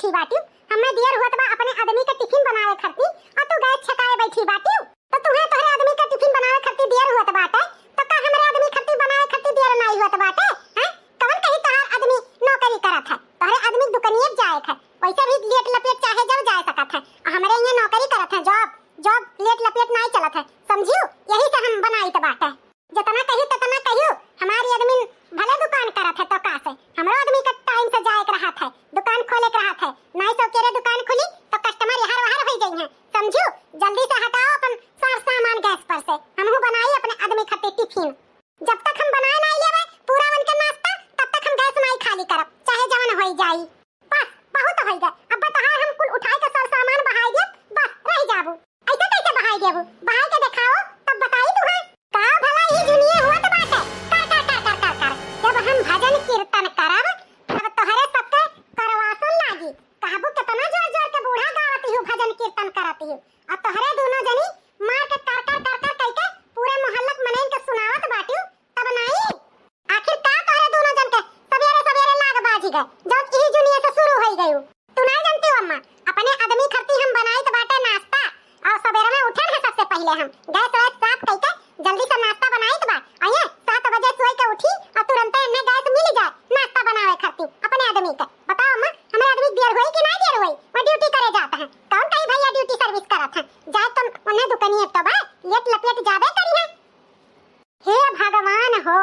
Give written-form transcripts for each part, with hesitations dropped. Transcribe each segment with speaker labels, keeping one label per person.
Speaker 1: बैठी बाटी, हमें देर होत बा अपने आदमी का टिफिन बनावे खाती और तू गैस छकाए बैठी बाटी। तो तुम्हें तोहरे आदमी का टिफिन बनावे खाती देर होत बाटे, तो का हमरे आदमी खाती बनावे खाती देर नहीं होत बाटे? हैं कवन कहीं तोहार आदमी नौकरी करत है, तोहरे आदमी दुकानिए जाए है, वैसे भी लेट लपेट चाहे जब जा सकत है, हमरे यहाँ नौकरी करत है, जॉब लेट लपेट नहीं चलत है, समझियो? यही से हम बनाई त बाटे। जितना कही ततना कहियो, हमारी आदमी भले दुकान करत है तो का से हमरो आदमी का टाइम से जाए रहा है, दुकान खोले रहा है, नहीं तो केरे दुकान खुली तो कस्टमर यहाँ वहां हो जाई है, समझियो? जल्दी से हटाओ अपन सारा सामान गैस पर से, हमहु बनाई अपने आदमी खातिर टिफिन। जब तक हम बनाए नहीं लेवे पूरा बन के नाश्ता, तब तक हम गैस नहीं खाली करब, चाहे जवन होई जाई। बस बहुत हो गए, अब तहार हम कुल उठाए के सारा सामान बहाई दे, बस रह जाबू। ऐसे कैसे बहाई देबू? बहाई के दिखाओ तब बताई तुहे का भला ही दुनिया होत बाटे। कर जब हम भजन कीर्तन करब तब तोहरे सबके करवासन लागी, कहबू कितना जोर जोर के बूढ़ा गावती हूँ, भजन कीर्तन करती हूँ, और तोहरे दोनों जनी मार के कर कह के पूरे मोहल्ला मनैन के सुनावत बाटी, तब नहीं? आखिर का तोहरे दोनों जन के सवेरे सवेरे लाग बाजी गए, जब यही दुनिया से शुरू हो गई। तू नहीं जानती हो अम्मा, अपने आदमी खरती हम बनाई तो बाटे नाश्ता, और सवेरे में उठे हैं सबसे पहले हम गैस वैस साफ करके जल्दी से नाश्ता बनाई तो बा, आइए 7 बजे सोई के उठी और तुरंत इन्हें गैस मिल जाए नाश्ता बनावे खाती अपने आदमी के। बताओ अम्मा, हमारे आदमी देर हुई कि नहीं देर हुई? वो ड्यूटी करे जाता है, कौन कहीं भैया ड्यूटी सर्विस करत है, जाए तो उन्हें दुकानिए तो बा लेट लपेट जाबे करी है। हे भगवान हो,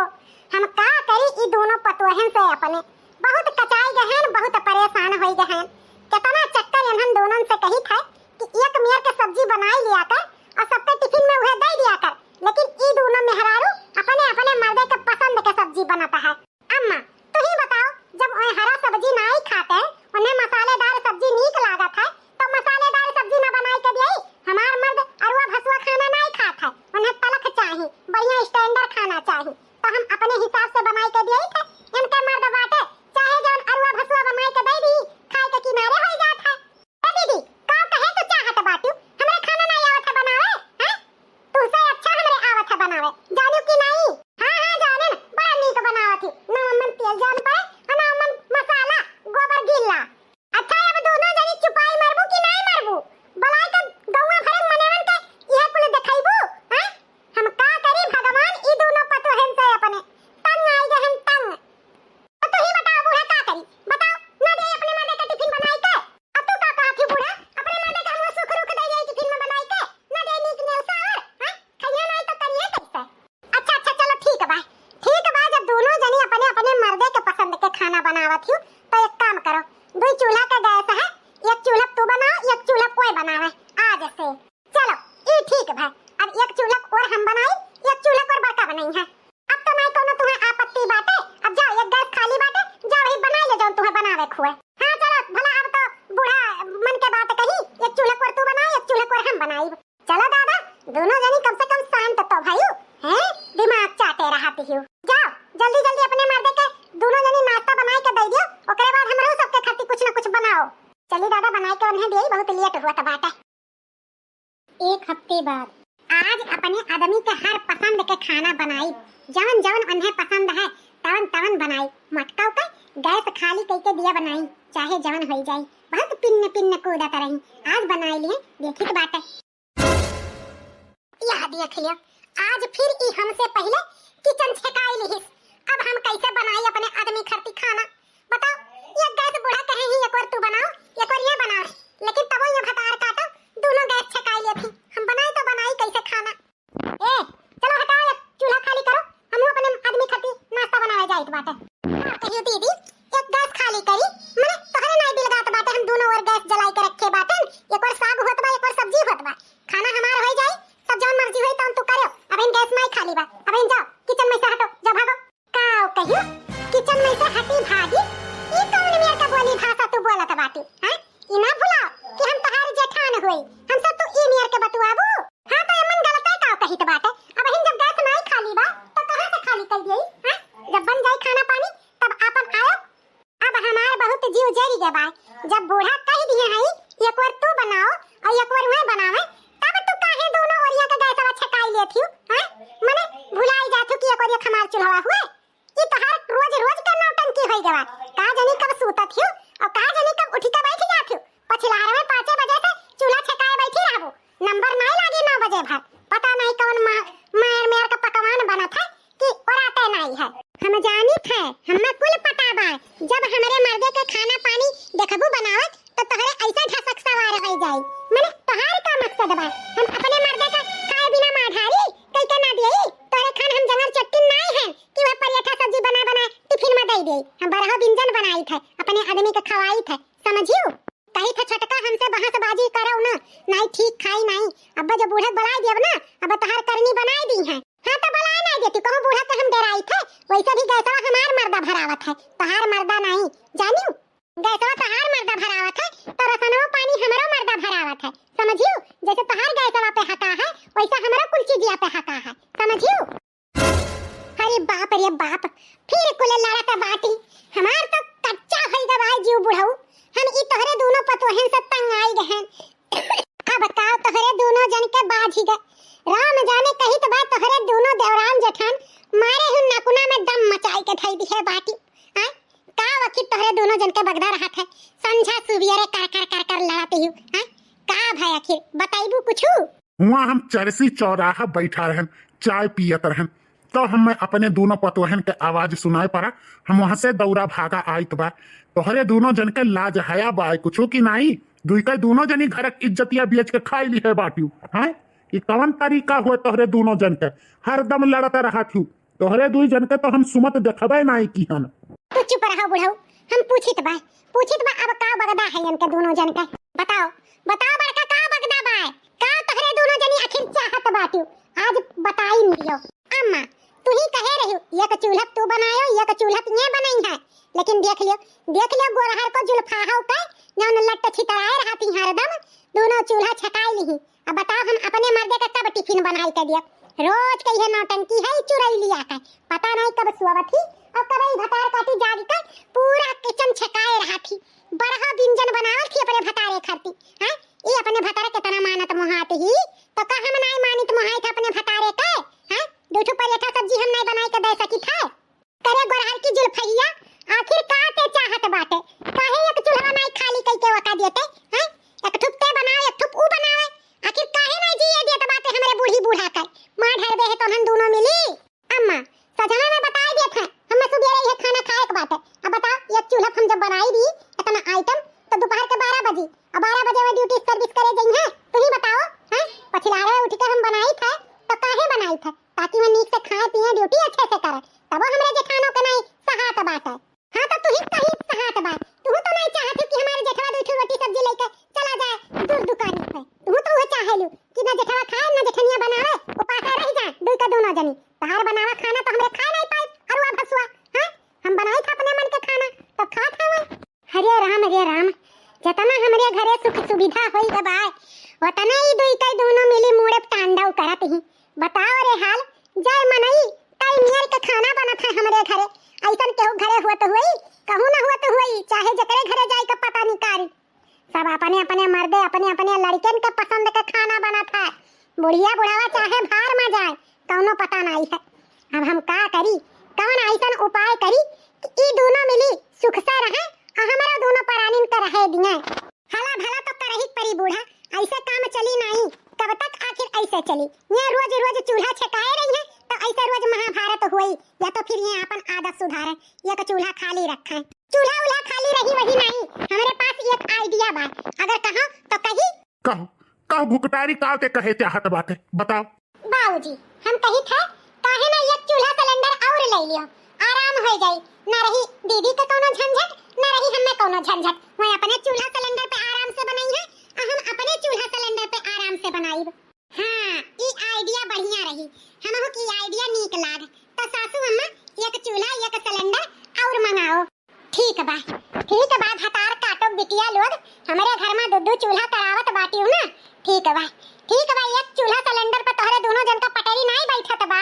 Speaker 1: हम का करी ई दोनों पतोहन से अपने बहुत कचाई गहन, बहुत परेशान होई गहन। कितना चक्कर इन्हन दोनों से कही था कि एक मेयर के सब्जी बनाई लिया कर और सबके टिफिन में उहे दे दिया कर, लेकिन ई दोनों मेहरारू अपने अपने मर्दे के पसंद के सब्जी बनाता है। अम्मा तू ही बताओ, जब उन्हें हरा सब्जी नहीं खाते, उन्हें मसालेदार सब्जी नीक लागत है, तो मसालेदार सब्जी न बनाई के दिए। हमार मर्द अरुआ भसुआ खाना नहीं खाता है, उन्हें तलख चाहिए, बढ़िया स्टैंडर्ड खाना चाहिए, तो हम अपने हिसाब से बनाई के दिए थे। इनके मर्द बाटे चाहे जौन अरुआ भसुआ बनाई के दे दी, खाए के किनारे हो जात है। दीदी का कहे तो चाहत बाटू, हमरे खाना नहीं आवत है बनावे, हैं? तुझसे अच्छा हमरे आवत है बनावे, जानू कि नहीं? हां जाने न, बड़ा नीक बनावत है, ना मन तेल जान पड़े और ना मन मसाला गोबर गिल्ला। अच्छा अब दोनों जनी चुपाई मारबू कि नहीं मारबू? बलाई तो गौवा भरे मनेवन के यह कुल देखाइबू, हैं? हम का करी भगवान, ई दोनों पतोहन से अपने तंग आई गहन तंग। तो तू ही बताओ बूढ़ा का करी, बताओ ना दे अपने मर्दे का टिफिन बनाई के। अब तू का कहती बूढ़ा, अपने मर्दे का हम सुख रुख दे जाई टिफिन में बनाई के, ना दे नीक नेवसा और, हैं? खइया नहीं तो करिए कैसे? अच्छा चलो ठीक बा, जब दोनों जनी अपने अपने मर्दे के पसंद के खाना बनावत हूँ, तो एक काम करो, 2 चूल्हा का गैस है, एक चूल्हा तू बनाओ, एक चूल्हा कोई बनावे आज से। चलो ये ठीक है, अब एक चूल्हा और हम बनाई, एक चूल्हा और बड़का बनाई है। अब तो नहीं कोनो तुम्हें आपत्ति बाटे, अब जाओ एक गैस खाली बाटे, जाओ ही बनाई ले, जाओ तुम्हें बनावे खुए। हाँ चलो भला, अब तो बूढ़ा मन के बात कही, एक चूल्हा और तू बनाई, एक चूल्हा और हम बनाई। चलो दादा, दोनों जनी कम से कम शांत तो भाई हैं, दिमाग चाटे रहती हूँ। जाओ जल्दी जल्दी अपने मर्दे के दोनों जनी नाश्ता बनाई के दे दियो, ओकरे बाद हमरो सबके खातिर कुछ न कुछ बनाओ। चली दादा बनाई के उन्हें देई, बहुत लेट हुआ त बाटे। 1 हफ्ते बाद आज अपने आदमी के हर पसंद के खाना बनाई, जवन जवन उन्हें पसंद है तवन तवन बनाई, मटकाओ के गैस खाली करके दिया बनाई, चाहे जवन हो जाए, बहुत पिन्न पिन्न कूदत रही, आज बनाई लिए देखी बाटे। यह देख लियो, आज फिर ई हमसे पहले किचन छकाई लिहिस, अब हम कैसे बनाई अपने आदमी खरती खाना? बताओ, ये गैस बूढ़ा कहे ही एक और तू बनाओ, एक और ये बनाओ, लेकिन तब ये भतार काटो, दोनों गैस छकाई लिए थी, हम बनाई तो बनाई कैसे खाना? ए चलो हटाओ, चूल्हा खाली करो, हम अपने आदमी खरती नाश्ता बनावे जाइत बाटे। कहियो दीदी एक गैस खाली करी, मने तोहरे नहीं बिलगात बाटे, हम दोनों और गैस जलाई के रखे बाटे, एक और साग होत बा, एक और सब्जी होत बा, खाना हमार हो जाई, सब जौन मर्जी होई तौन तू करो, अब इन गैस नहीं खाली बा, अब इन जाओ किचन में से हटो, जा भागो। काओ कहियो किचन में से हटी भागी, ई कौन मेर का बोली भाषा तू बोलत बाटी? हां ई ना भुलाओ कि हम तहार जेठान होई, हम सब तू ई मेर के बतुआबू। हां तो मन गलत है काओ कहित बाटे, अब इन जब गैस नहीं खाली बा तो कहां से खाली कर देई? हां जब बन जाए खाना पानी तब आपन आओ। अब हमार बहुत जीव जरी के बा, जब बूढ़ा कह दिए हई एक बार तू बनाओ और एक बार मैं बनावे, तब तू काहे दोनों ओरिया के गैसवा छकाई लेथी? हां मने भुलाई जाथू कि एक ओरिया खमार चुल्हा हुए, ई तहार रोज रोज का नौटंकी होई गवा, का जानी कब सूतत हियो और का जानी कब उठी के बैठ जात पछिलारे में 5 बजे से चूल्हा छकाए बैठी रहबो, नंबर नहीं लागी 9 बजे भर। पता नहीं कौन मायर मेयर का पकवान बना था कि औराते नहीं है। हम जानी थे, हमें कुल पता बा, जब हमारे मर्दे के खाना पानी देखबू बनावत तो तोहरे ऐसा ढसक सवार हो जाई। माने तोहार का मकसद बा हम अपने मर्दे का खाए बिना माढ़ारी कई के ना देई। तोरे खान हम जंगल चट्टी नहीं है कि वह पराठा सब्जी बना बना टिफिन में दे देई। हम बरहा व्यंजन बनाई थे, अपने आदमी के खवाई थे, समझियो। कही था छटका हमसे बहसबाजी करो ना, नहीं ठीक खाई नहीं। अब जब बूढ़ा बुला दिया ना, अब तोहार करनी बनाई दी है। हां तो बुला नहीं देती, कहूं बूढ़ा के हम डराई थे, वैसे भी गैसवा हमार मर्दा भरावत है, तोहार मर्दा नहीं। जानियो गैसवा तोहार मर्दा भरावत है तो रसनवा पानी हमरो मर्दा भरावत है, समझियो। जैसे तोहार गैसवा पे हका है वैसा हमरो कुल चीजिया पे हका है, समझियो। अरे बाप रे बाप, फिर कुल लड़ा का बाटी। हमार तो कच्चा है गवाई जीव बुढ़ऊ। हम ई तोहरे दोनों पतोहन से तंग आई गहन। अब बताओ तोहरे दोनों जन के बाज ही गए। राम जाने कही तो बात तोहरे दोनों देवरान जेठान मारे हुन नकुना में दम मचाई के थई दी है बाटी। हां का वकी तोहरे दोनों जन के बगदा रहा थे, संझा सुबियरे कर लड़ाते हूं। हां का भाई आखिर बताइबू कुछु?
Speaker 2: हुआ हम चरसी चौराहा बैठा रहन, चाय पियत रहन, तो हमें अपने दोनों पतोहन के आवाज सुनाई पड़ा। हम वहां से दौड़ा भागा आइत बा। तोहरे दोनों जन के लाज हया बा कुछो की नहीं? दुई के दोनों जनी घर की इज्जतिया बेच के खाई ली है बाटियो। हैं ई कौन तरीका हुए तोहरे दोनों जन के? हरदम लड़ते रहा थू। तोहरे दुई जन के तो हम सुमत देखबे नहीं की हन।
Speaker 1: तू चुप रहो बुढ़ऊ, हम पूछित बा अब का बगदा है इनके दोनों जन के? बताओ बड़का का बगदा बा? का तोहरे दोनों जनी आखिर चाहत बाटियो? आज बताई लियो। अम्मा तू ही कहे रही एक चूल्हा तू बनायो, एक चूल्हा ये बनाई है, लेकिन देख लियो गोरहर को जुल्फाहा के जौन लट्ट छितराए रहती हरदम, दोनों चूल्हा छकाई ली। अब बताओ हम अपने मर्दे का कब टिफिन बनाई के दिया? रोज कहिए नौटंकी है चुराई लिया का, पता नहीं कब सुवत थी और कब ई भतार काटी जाग कर पूरा किचन छकाए रहा थी, बरहा व्यंजन बनावल थी अपने भतारे खाती। हां ई अपने भतारे कितना मानत मोहात ही, तो का हम नहीं मानित मोहाई था अपने भतारे के? हां दूठो पराठा सब्जी हम नहीं बनाई के दे सकी था? करे गोरहर की जुल्फैया आखिर का के चाहत बाटे? काहे एक चूल्हा नहीं खाली कई के वका देते? हैं एक ठुपते बनाओ एक ठुप ऊ बनावे, आखिर काहे नहीं जिए देत बाटे हमरे बूढ़ी बूढ़ा के? मां ढरबे है तो हम दोनों मिली। अम्मा सजना में बताई देत है हम सुबेरे ये खाना खाए के बाटे। अब बताओ एक चूल्हा हम जब बनाई दी इतना आइटम तो दोपहर के 12 बजे, अब 12 बजे में ड्यूटी सर्विस करे गई है। तू ही बताओ हैं पछिलारे उठ के हम बनाई थे तो काहे बनाई थे? ताकि हम नीक से खाए पिए ड्यूटी अच्छे से करे, तब हमरे जेठानों के नहीं सहात बाटे। हां तो तू ही कहीं सहात बा, तू तो नहीं चाहती कि हमारे जेठवा दो रोटी सब्जी लेके चला जाए दूर दुकान पे। तू तो वो चाहेलू कि ना जेठवा खाए ना जेठनिया बनावे, उपास रह जा दुई का दोनों जनी। तहार बनावा खाना तो हमरे खा नहीं पाए अरुआ भसुआ। हां हम बनाई था अपने मन के खाना तब खात हवे। हरे राम जतना हमरे घरे सुख सुविधा होई के बा ओतना ही दुई का दोनों मिली मुड़े तांडव करत ही। बताओ रे हाल जय मनई कई नियर के खाना बनत है हमरे घरे, ऐसन केहू घरे हुआ तो हुई कहूं ना हुआ तो हुई, चाहे जकरे घरे जाई का पता नहीं कारी। सब अपने अपने मर्दे अपने अपने लड़कन के पसंद के खाना बनत है, बुढ़िया बुढ़ावा चाहे भार में जाए कौनो पता नहीं है। अब हम का करी, कौन ऐसन उपाय करी कि ई दोनों मिली सुख से रहे और हमारा दोनों परानीन के रहे दिए। हला भला तो करही परी बूढ़ा, ऐसे काम चली नहीं, कब तक आखिर ऐसे चली? ये रोज रोज चूल्हा छकाए रही है तो ऐसे रोज महाभारत हुई, या तो फिर ये अपन आदत सुधारे, ये तो चूल्हा खाली रखे। चूल्हा उल्हा खाली रही वही नहीं, हमारे पास एक आइडिया बा, अगर कहो तो कही।
Speaker 2: कहो भुकटारी काल के कहे चाहत बाटे बताओ।
Speaker 1: बाबूजी हम कही थे काहे ना एक चूल्हा सिलेंडर और ले लियो, आराम हो जाई, ना रही दीदी के कोनो झंझट ना रही हमें कोनो झंझट। मैं अपने चूल्हा सिलेंडर पे आराम से बनाई है और हम अपने चूल्हा सिलेंडर पे आराम से बनाईब। हां ई आइडिया बढ़िया रही, हमहु की आइडिया नीक लाग। तो सासू अम्मा एक चूल्हा एक सिलेंडर और मंगाओ। ठीक बा हतार काटो बिटिया लोग, हमारे घर में दो चूल्हा करावत बाटी हूं ना। ठीक बा एक चूल्हा सिलेंडर पे तोहरे दोनों जन का पटरी नहीं बैठत बा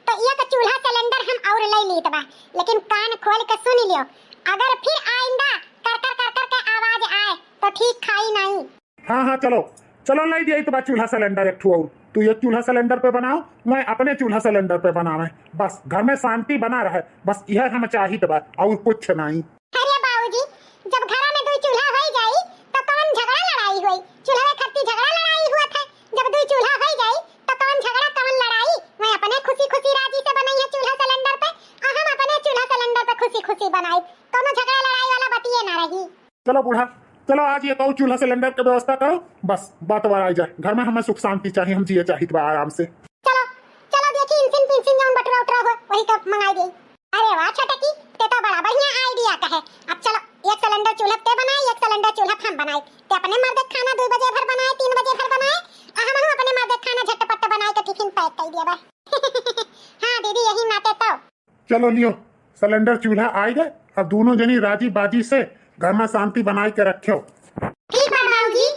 Speaker 1: तो एक चूल्हा सिलेंडर हम और ले लीत बा, लेकिन कान खोल के सुन लियो, अगर फिर आइंदा कर के आवाज आए तो ठीक खाई नहीं।
Speaker 2: हाँ चलो नहीं दिया तो चूल्हा सिलेंडर एक ठू और तू एक चूल्हा सिलेंडर पे बनाओ, मैं अपने चूल्हा सिलेंडर पे बनावे, बस घर में शांति बना रहे, बस यह हम चाहिए बा और कुछ नहीं।
Speaker 1: अरे बाबूजी जब घर में दो चूल्हा हो जाई तो कौन झगड़ा
Speaker 2: चलो बूढ़ा, चलो आज ये कहो चूल्हा सिलेंडर की व्यवस्था करो, बस बात बार आ जाए। घर में हमें सुख शांति चाहिए, हम जिए चाहिए बा आराम से।
Speaker 1: चलो चलो देखी इंसिन पिंसिन जौन बटरा उटरा हो वही तो मंगाई दे। अरे वाह छोटकी, ते तो बड़ा बढ़िया आइडिया का है। अब चलो एक सिलेंडर चूल्हा ते बनाए, एक सिलेंडर चूल्हा हम बनाए। ते अपने मर्द खाना 2 बजे भर बनाए, 3 बजे भर बनाए, हम अपने मर्द खाना झटपट बनाए के टिफिन पैक कर दिया बा। हां दीदी यही नाते तो।
Speaker 2: चलो लियो सिलेंडर चूल्हा आ गए, अब दोनों जनी राजी बाजी से घर में शांति बनाए के रखो।
Speaker 1: ठीक है बाबूजी।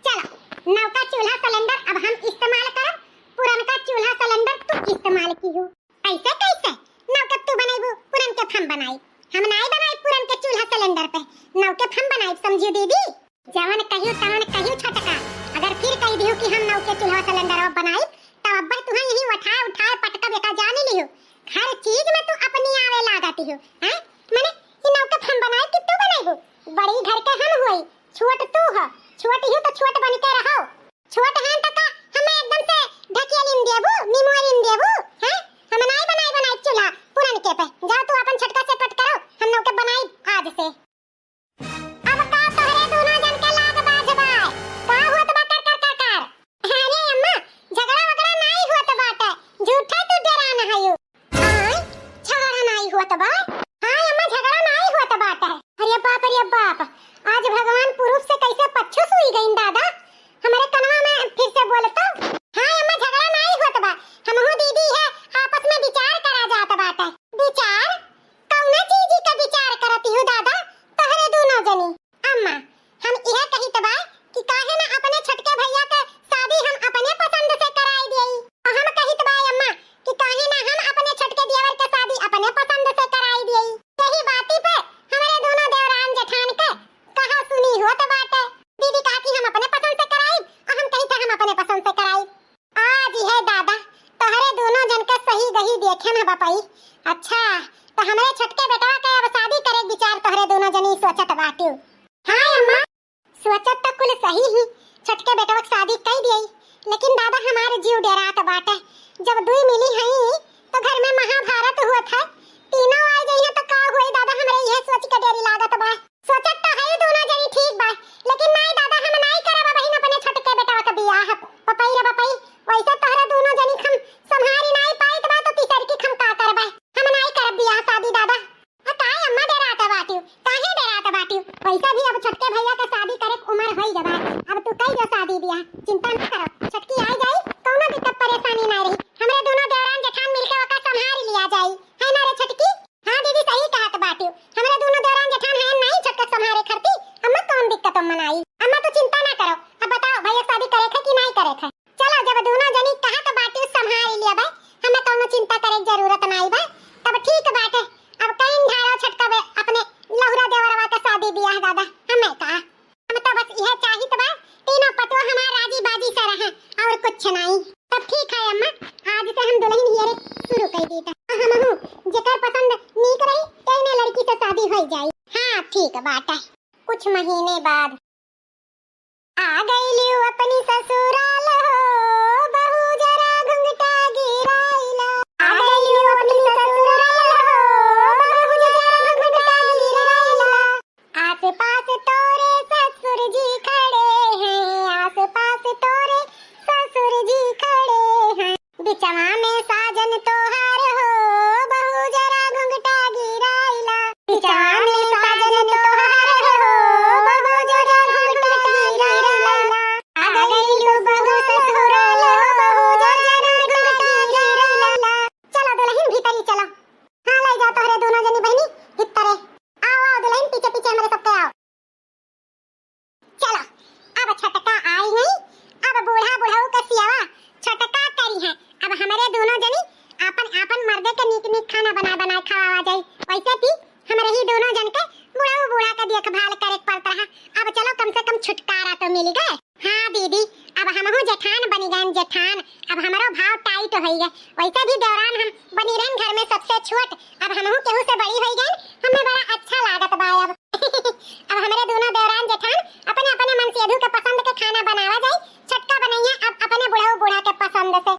Speaker 1: चलो नौका चूल्हा सिलेंडर अब हम इस्तेमाल करब, पुरनका चूल्हा सिलेंडर तू इस्तेमाल की हो। ऐसे कैसे नौका तू बनाइबू, पुरन के हम बनाई। हम नहीं बनाई पुरन के चूल्हा सिलेंडर पे, नौके हम बनाई, समझियो दीदी। जवन कहियो तवन कहियो छोटका, अगर फिर कह दियो कि हम नौके चूल्हा सिलेंडर बनाई तो अब्बा तुहा यही उठाए पटका बेटा जान लियो। हर चीज में तू अपनी आवे लगाती हो हैं। माने ई नौके हम बनाई कि तू बनाइबू? बड़ी घर के हम होई, छोट तू हो। छोट ही तो छोट बन के रहो। छोट हैं त का हमें एकदम से ढकेलिन देबू, निमोरिन देबू हैं? हम नहीं बनाई चूल्हा पुरन के पे। जाओ तू अपन छटका से कट करो, हम नौके बनाई आज से। अब का तोहरे दोनों जन के लाग बाजबाय का होत बा कर। अरे अम्मा झगड़ा वगड़ा नहीं होत बाटे, झूठा तू डराना हयो। हां झगड़ा नहीं होत बा। हां अम्मा झगड़ा नहीं होत बाटे। अरे बाप आज भगवान पुरुष से कैसे पच्छू सुई गईन दादा, हमारे कनवा में फिर से बोलता। हां अम्मा झगड़ा नहीं होत बा, हमहु दीदी है आपस में विचार करा जात बाटे। विचार कौना चीज का विचार करती हो दादा तोहरे दोनों जनी? अम्मा हम यह कहित बा कि काहे ना अपने छटके भैया के शादी हम अपने पसंद से कराई देई। और हम कहित बा अम्मा कि काहे ना हम अपने छटके देवर के शादी अपने पसंद से कराई देई। यही बाती पे हमारे दोनों देवरान जेठान के कहा सुनी होत बाटे। दीदी कहा कि हम अपने पसंद से कराई और हम कही थे हम अपने पसंद से कराई। आज है दादा तोहरे दोनों जन के सही गही देखे में बापाई। अच्छा तो हमारे छटके बेटवा के अब शादी करे विचार तोहरे दोनों जनी सोचत बाटू? हां अम्मा सोचत तो कुल सही ही, छटके बेटवा के शादी कई देई, लेकिन दादा हमारे जीव डरात बाटे। जब दुई मिली हई तो घर में महाभारत हुआ था, तीनों आ गई है तो का होई दादा? हमरे यह सोच के डरी लागत बा। सोचत तो है दोनों जनी ठीक बा, लेकिन नहीं दादा हम नहीं करब बहिन अपने छटके बेटवा के बियाह। पपई रे पपई वैसे तोहरे दोनों जनी हम संभारी नहीं पाइत बा तो तीसर की हम का करबा? हम नहीं करब बियाह शादी दादा। काहे अम्मा डरात बाटू? काहे डरात बाटू? वैसे भी अब छटके भैया के शादी करे के उम्र होई जबा। अब तू कई जो शादी बियाह चिंता न करो, छटकी आ जाई कोनो दिक्कत परेशानी नहीं रही। हमरे दोनों देवरान जेठान मिलके ओका संभाल लिया जाई, है ना रे छटकी? हां दीदी सही कहत बाटू, हमरे दोनों देवरान जेठान है नहीं छटके संभाले खरती, अम्मा कौन दिक्कत मनाई? अम्मा तो चिंता ना करो। अब बताओ भैया शादी करे थे कि नहीं करे थे? चलो जब दोनों जनी कहत बाटू संभाल लिया बा, हमें कोनो चिंता करे की जरूरत नहीं बा। तब ठीक बाटे, अब कहीं धारो छटका बे अपने लहुरा देवरवा के शादी बियाह दादा हमें का। हम तो बस यह चाहित बा तीनों पतो हमार राजी बाजी से रहे और कुछ नहीं। तब ठीक है अम्मा, आज से हम दुल्हन हियरे शुरू कर दी था। हमहु जेकर पसंद नीक रही तेने लड़की से शादी हो जाई। हां ठीक बात है। कुछ महीने बाद आ गई लियो अपनी ससुराल हो, बहू जरा घुंघटा गिराइला। आ गई लियो अपनी ससुराल हो, बहू जरा घुंघटा गिराइला। आस-पास तोरे ससुर जी खड़े हैं, आस-पास तोरे ससुर जी खड़े हैं। बिचवा में साजन तोहार हो, बहू जरा घुंघटा गिराइला। बिचवा में साजन तोहार हो, बहू जरा घुंघटा गिराइला। आ गई लो बहू ससुराल हो, बहू जरा घुंघटा गिराइला। चलो दुल्हन भीतर ही चलो। हां ले जाओ तोहरे दोनों जनी बहनी भीतर। आओ दुल्हन पीछे पीछे हमारे सबके आओ। चलो अब छटका आई नहीं, अब बूढ़ा बुढ़ऊ का सियावा छटका करी है। अब हमारे दोनों जनी आपन मर्दे के नीक खाना बना खावा जाई। वैसे भी हमारे ही दोनों जन के बुढ़ऊ बूढ़ा का देखभाल करे पड़ता है। अब चलो कम से कम छुटकारा तो मिल गए। हाँ दीदी अब हमहु जेठान बनी गए जेठान, अब हमारो भाव टाइट हो गए। वैसे भी देवरान हम बनी रहन घर में सबसे छोट, अब हमहु केहू से बड़ी हो गए, हमें बड़ा अच्छा लागत बा। अब हमारे दोनों देवरान जेठान अपने अपने मन से के पसंद के खाना बनावा जाए, छटका बनइया अब अपने बुढ़ऊ बूढ़ा के पसंद से।